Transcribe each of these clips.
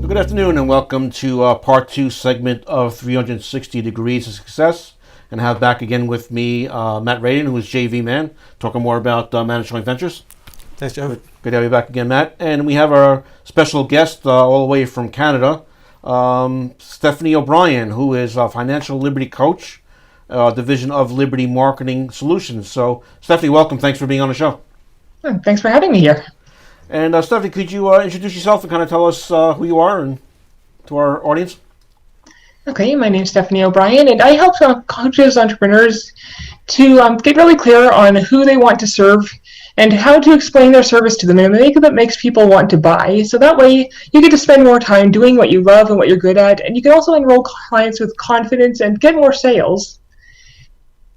Good afternoon and welcome to part 2 segment of 360 Degrees of Success. And I have back again with me Matt Radin, who is JV Man, talking more about managed joint ventures. Thanks, Joe. Good to have you back again, Matt. And we have our special guest all the way from Canada, Stephanie O'Brien, who is a Financial Liberty Coach, Division of Liberty Marketing Solutions. So, Stephanie, welcome. Thanks for being on the show. Thanks for having me here. And Stephanie, could you introduce yourself and kind of tell us who you are and to our audience? Okay, my name is Stephanie O'Brien, and I help coaches, entrepreneurs to get really clear on who they want to serve and how to explain their service to them in a way that makes people want to buy. So that way you get to spend more time doing what you love and what you're good at, and you can also enroll clients with confidence and get more sales.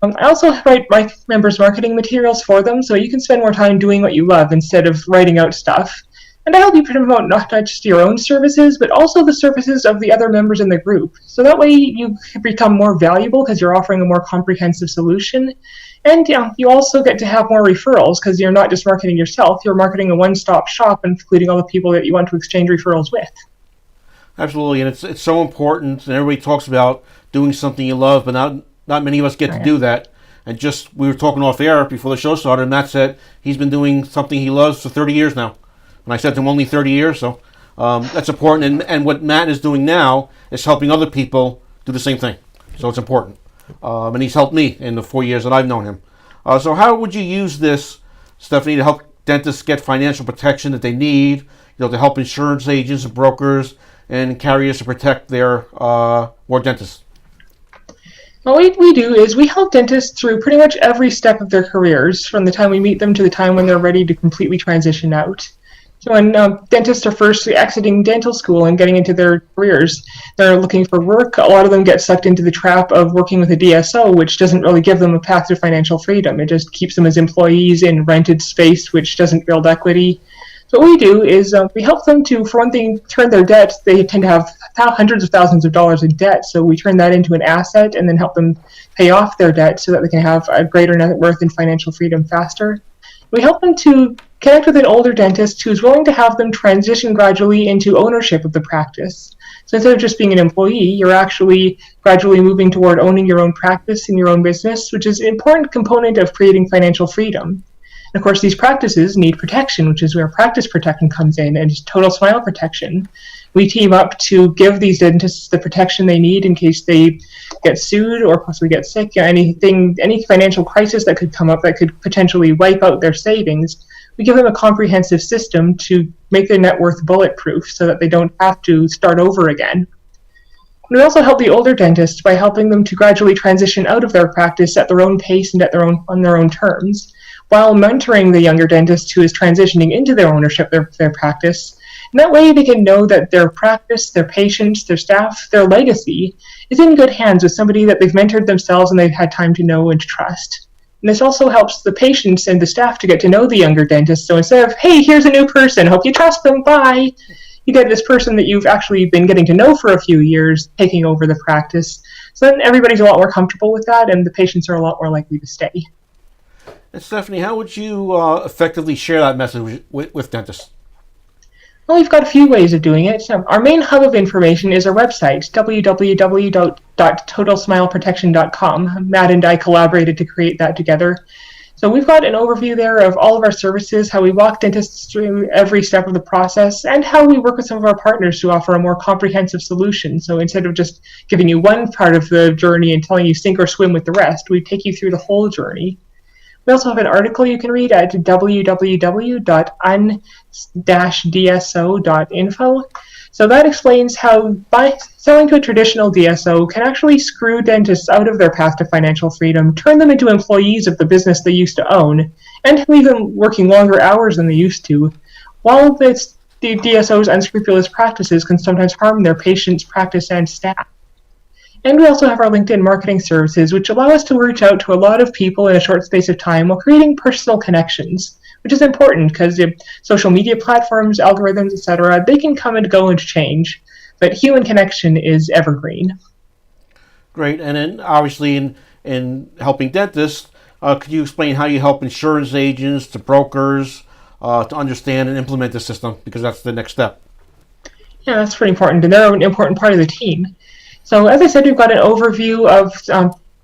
I also write my members' marketing materials for them, so you can spend more time doing what you love instead of writing out stuff. And I help you promote not just your own services, but also the services of the other members in the group. So that way you become more valuable because you're offering a more comprehensive solution. And you also get to have more referrals because you're not just marketing yourself, you're marketing a one-stop shop, including all the people that you want to exchange referrals with. Absolutely, and it's so important, and everybody talks about doing something you love, but not many of us get to do that. And just, we were talking off air before the show started, and Matt said he's been doing something he loves for 30 years now. And I said to him, only 30 years, so that's important. And what Matt is doing now is helping other people do the same thing. So it's important. And he's helped me in the 4 years that I've known him. So how would you use this, Stephanie, to help dentists get financial protection that they need, to help insurance agents and brokers and carriers to protect their more dentists? Well, what we do is we help dentists through pretty much every step of their careers, from the time we meet them to the time when they're ready to completely transition out. So when dentists are first exiting dental school and getting into their careers, they're looking for work. A lot of them get sucked into the trap of working with a DSO, which doesn't really give them a path to financial freedom. It just keeps them as employees in rented space, which doesn't build equity. So what we do is we help them to, for one thing, turn their debt. They tend to have hundreds of thousands of dollars in debt, so we turn that into an asset and then help them pay off their debt so that they can have a greater net worth and financial freedom faster. We help them to connect with an older dentist who's willing to have them transition gradually into ownership of the practice. So instead of just being an employee, you're actually gradually moving toward owning your own practice and your own business, which is an important component of creating financial freedom. And of course, these practices need protection, which is where practice protection comes in, and total smile protection. We team up to give these dentists the protection they need in case they get sued or possibly get sick, any financial crisis that could come up that could potentially wipe out their savings. We give them a comprehensive system to make their net worth bulletproof so that they don't have to start over again. We also help the older dentists by helping them to gradually transition out of their practice at their own pace and on their own terms, while mentoring the younger dentist who is transitioning into their ownership of their practice. And that way they can know that their practice, their patients, their staff, their legacy is in good hands with somebody that they've mentored themselves and they've had time to know and to trust. And this also helps the patients and the staff to get to know the younger dentist. So instead of, hey, here's a new person, hope you trust them, bye, you get this person that you've actually been getting to know for a few years taking over the practice. So then everybody's a lot more comfortable with that, and the patients are a lot more likely to stay. And Stephanie, how would you effectively share that message with dentists? Well, we've got a few ways of doing it. Our main hub of information is our website, www.totalsmileprotection.com. Matt and I collaborated to create that together. So we've got an overview there of all of our services, how we walk dentists through every step of the process, and how we work with some of our partners to offer a more comprehensive solution. So instead of just giving you one part of the journey and telling you sink or swim with the rest, we take you through the whole journey. We also have an article you can read at www.un-dso.info. So that explains how by selling to a traditional DSO can actually screw dentists out of their path to financial freedom, turn them into employees of the business they used to own, and leave them working longer hours than they used to, while the DSO's unscrupulous practices can sometimes harm their patients, practice, and staff. And we also have our LinkedIn marketing services, which allow us to reach out to a lot of people in a short space of time while creating personal connections, which is important because social media platforms, algorithms, etc., they can come and go and change, but human connection is evergreen. Great. And then obviously in helping dentists, could you explain how you help insurance agents to brokers to understand and implement the system? Because that's the next step. Yeah, that's pretty important, and they're an important part of the team. So as I said, we've got an overview of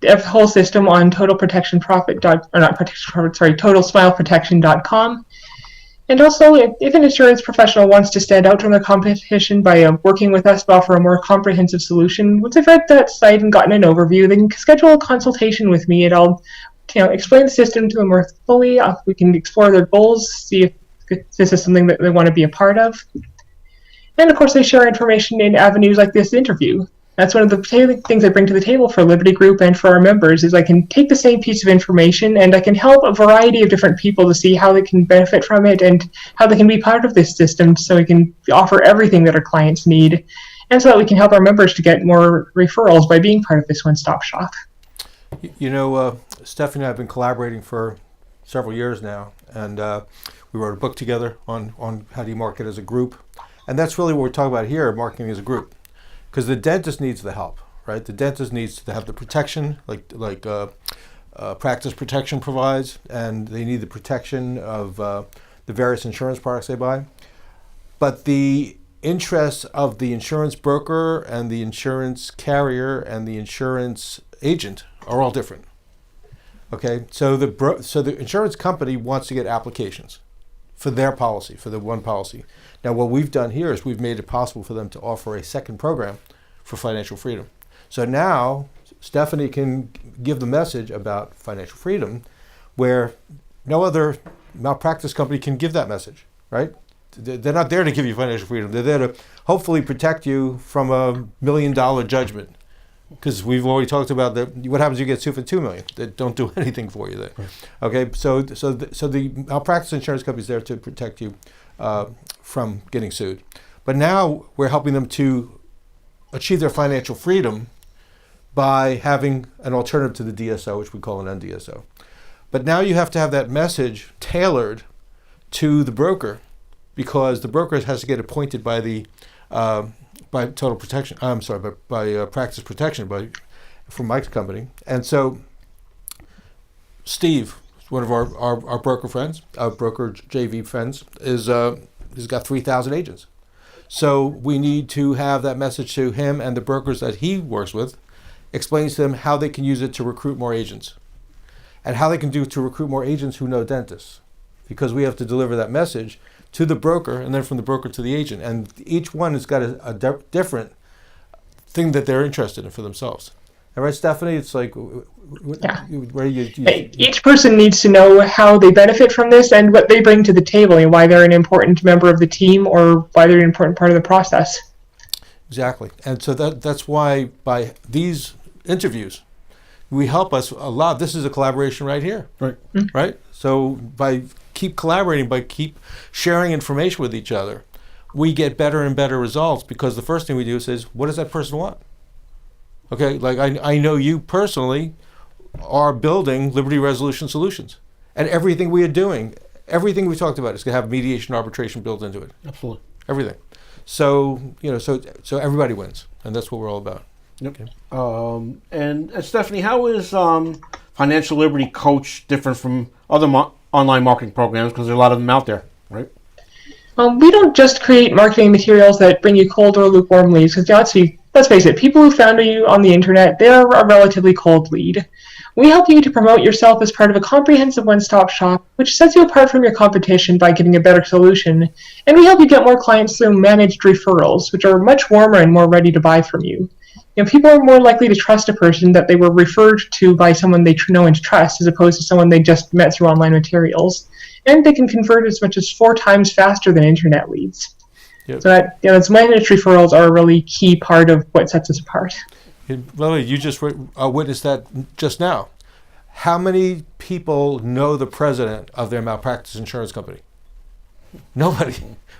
the whole system on totalsmileprotection.com. And also, if an insurance professional wants to stand out from the competition by working with us to offer a more comprehensive solution, once they've read that site and gotten an overview, they can schedule a consultation with me, and I'll explain the system to them more fully. We can explore their goals, see if this is something that they want to be a part of. And of course, they share information in avenues like this interview. That's one of the things I bring to the table for Liberty Group and for our members is I can take the same piece of information and I can help a variety of different people to see how they can benefit from it and how they can be part of this system so we can offer everything that our clients need and so that we can help our members to get more referrals by being part of this one-stop shop. Stephanie and I have been collaborating for several years now, and we wrote a book together on how do you market as a group. And that's really what we're talking about here, marketing as a group. Because the dentist needs the help, right? The dentist needs to have the protection, like practice protection provides, and they need the protection of the various insurance products they buy. But the interests of the insurance broker and the insurance carrier and the insurance agent are all different. Okay, so the insurance company wants to get applications for their policy, for the one policy. Now, what we've done here is we've made it possible for them to offer a second program for financial freedom. So now Stephanie can give the message about financial freedom where no other malpractice company can give that message, right? They're not there to give you financial freedom. They're there to hopefully protect you from $1 million judgment. Because we've already talked about what happens if you get sued for $2 million. They don't do anything for you there. Right. Okay, so the malpractice insurance company is there to protect you from getting sued. But now we're helping them to achieve their financial freedom by having an alternative to the DSO, which we call an NDSO. But now you have to have that message tailored to the broker because the broker has to get appointed by the by Total Protection. I'm sorry, by Practice Protection from Mike's company. And so Steve, one of our broker friends, our broker JV friends, has got 3,000 agents. So we need to have that message to him and the brokers that he works with, explains to them how they can use it to recruit more agents and how they can do it to recruit more agents who know dentists, because we have to deliver that message to the broker and then from the broker to the agent. And each one has got a different thing that they're interested in for themselves. All right, Stephanie, it's like, where each person needs to know how they benefit from this and what they bring to the table and why they're an important member of the team or why they're an important part of the process. Exactly. And so that's why by these interviews, we help us a lot. This is a collaboration right here. Right. Mm-hmm. Right? So by keep collaborating, by keep sharing information with each other, we get better and better results because the first thing we do is what does that person want? Okay, like I know you personally are building Liberty Resolution Solutions. And everything we are doing, everything we talked about is going to have mediation arbitration built into it. Absolutely. Everything. So, so everybody wins. And that's what we're all about. Yep. Okay. And Stephanie, how is Financial Liberty Coach different from other online marketing programs? Because there are a lot of them out there, right? We don't just create marketing materials that bring you cold or lukewarm leads, because let's face it, people who found you on the internet, they're a relatively cold lead. We help you to promote yourself as part of a comprehensive one-stop shop, which sets you apart from your competition by giving a better solution. And we help you get more clients through managed referrals, which are much warmer and more ready to buy from you. people are more likely to trust a person that they were referred to by someone they know and trust, as opposed to someone they just met through online materials. And they can convert as much as 4 times faster than internet leads. Yep. So that, those managed referrals are a really key part of what sets us apart. Lily, you just witnessed that just now. How many people know the president of their malpractice insurance company? Nobody.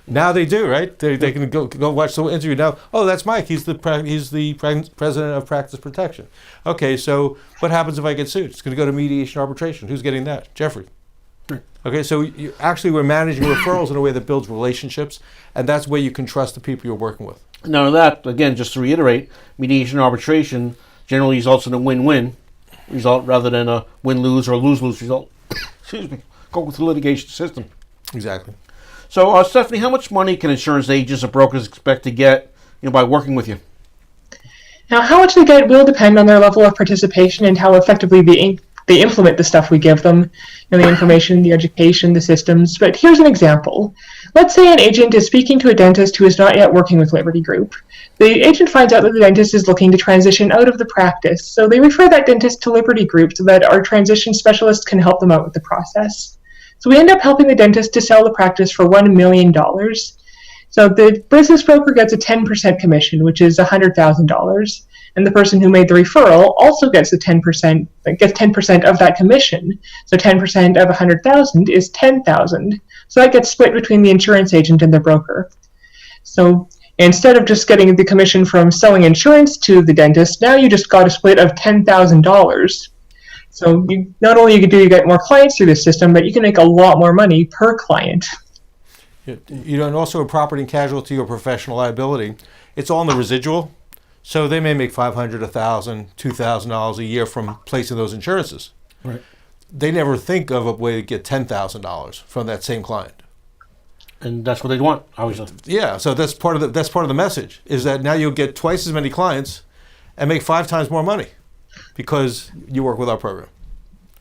Now they do, right? They can go watch the interview now. Oh, that's Mike. He's the president of Practice Protection. Okay, so what happens if I get sued? It's going to go to mediation arbitration. Who's getting that? Jeffrey. Okay, so we're managing referrals in a way that builds relationships, and that's where you can trust the people you're working with. Now that, again, just to reiterate, mediation arbitration generally results in a win-win result rather than a win-lose or a lose-lose result. Excuse me. Go with the litigation system. Exactly. So, Stephanie, how much money can insurance agents or brokers expect to get, by working with you? Now, how much they get will depend on their level of participation and how effectively they implement the stuff we give them, the information, the education, the systems. But here's an example. Let's say an agent is speaking to a dentist who is not yet working with Liberty Group. The agent finds out that the dentist is looking to transition out of the practice, so they refer that dentist to Liberty Group so that our transition specialists can help them out with the process. So we end up helping the dentist to sell the practice for $1 million. So the business broker gets a 10% commission, which is $100,000. And the person who made the referral also gets 10% of that commission. So 10% of 100,000 is 10,000. So that gets split between the insurance agent and the broker. So instead of just getting the commission from selling insurance to the dentist, now you just got a split of $10,000. So not only you get more clients through this system, but you can make a lot more money per client. And also in property and casualty or professional liability, it's all in the residual. So they may make $500, $1,000, $2,000 a year from placing those insurances. Right. They never think of a way to get $10,000 from that same client. And that's what they want, obviously. Yeah, so that's part of the message, is that now you'll get twice as many clients and make 5 times more money because you work with our program.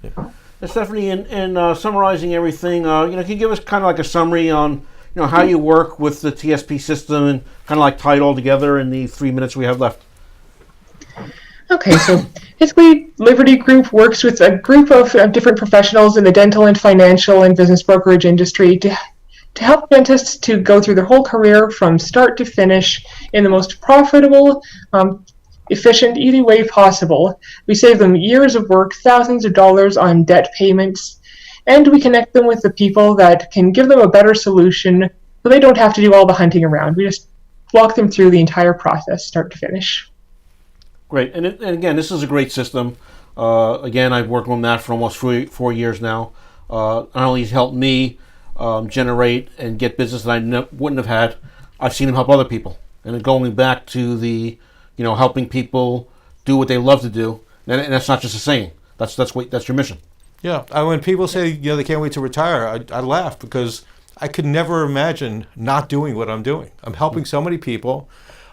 Yeah. Stephanie, in summarizing everything, can you give us kind of like a summary on how you work with the TSP system and kind of like tie it all together in the 3 minutes we have left? Okay, so basically Liberty Group works with a group of different professionals in the dental and financial and business brokerage industry to help dentists to go through their whole career from start to finish in the most profitable, efficient, easy way possible. We save them years of work, thousands of dollars on debt payments, and we connect them with the people that can give them a better solution so they don't have to do all the hunting around. We just walk them through the entire process, start to finish. Great. And again, this is a great system. Again, I've worked on that for almost 4 years now. Not only has it helped me generate and get business that I wouldn't have had, I've seen them help other people. And going back to the, helping people do what they love to do, and that's not just a saying. That's your mission. Yeah, when people say they can't wait to retire, I laugh because I could never imagine not doing what I'm doing. I'm helping so many people.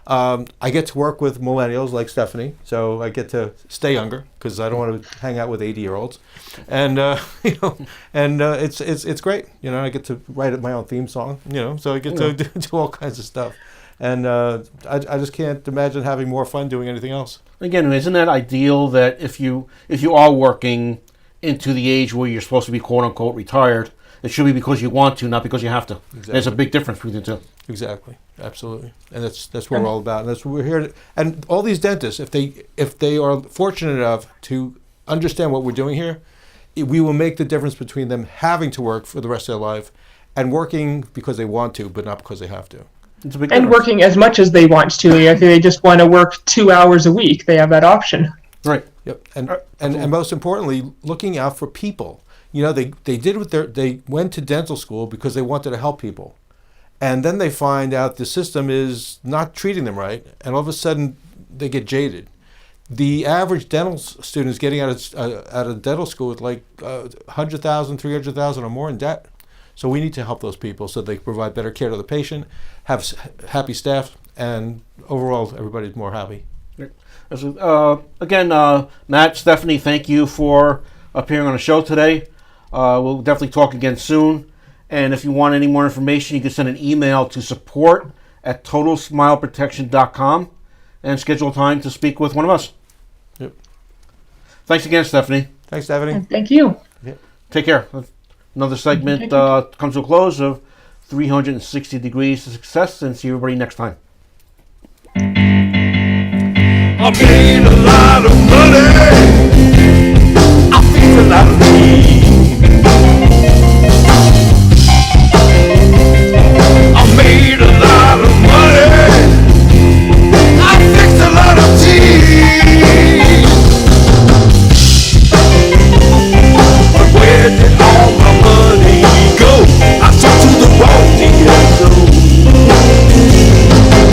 I get to work with millennials like Stephanie, so I get to stay younger because I don't want to hang out with 80-year-olds, and it's great. I get to write my own theme song. So I get to do all kinds of stuff, and I just can't imagine having more fun doing anything else. Again, isn't that ideal that if you are working into the age where you're supposed to be quote unquote retired, it should be because you want to, not because you have to. Exactly. There's a big difference between the two. Exactly, absolutely, and that's what we're all about. And that's what we're here to. And all these dentists, if they are fortunate enough to understand what we're doing here, we will make the difference between them having to work for the rest of their life and working because they want to, but not because they have to. It's a big difference. And working as much as they want to. If they just want to work 2 hours a week, they have that option. Right. Yep. And most importantly, looking out for people. They went to dental school because they wanted to help people. And then they find out the system is not treating them right, and all of a sudden they get jaded. The average dental student is getting out of dental school with like $100,000, $300,000 or more in debt. So we need to help those people so they can provide better care to the patient, have happy staff, and overall everybody's more happy. Again, Matt, Stephanie, thank you for appearing on the show today. We'll definitely talk again soon. And if you want any more information, you can send an email to support@totalsmileprotection.com. and schedule a time to speak with one of us. Yep. Thanks again, Stephanie. Thanks, Stephanie. Thank you. Take care. Another segment comes to a close of 360 Degrees to Success, and see everybody next time. I made a lot of money.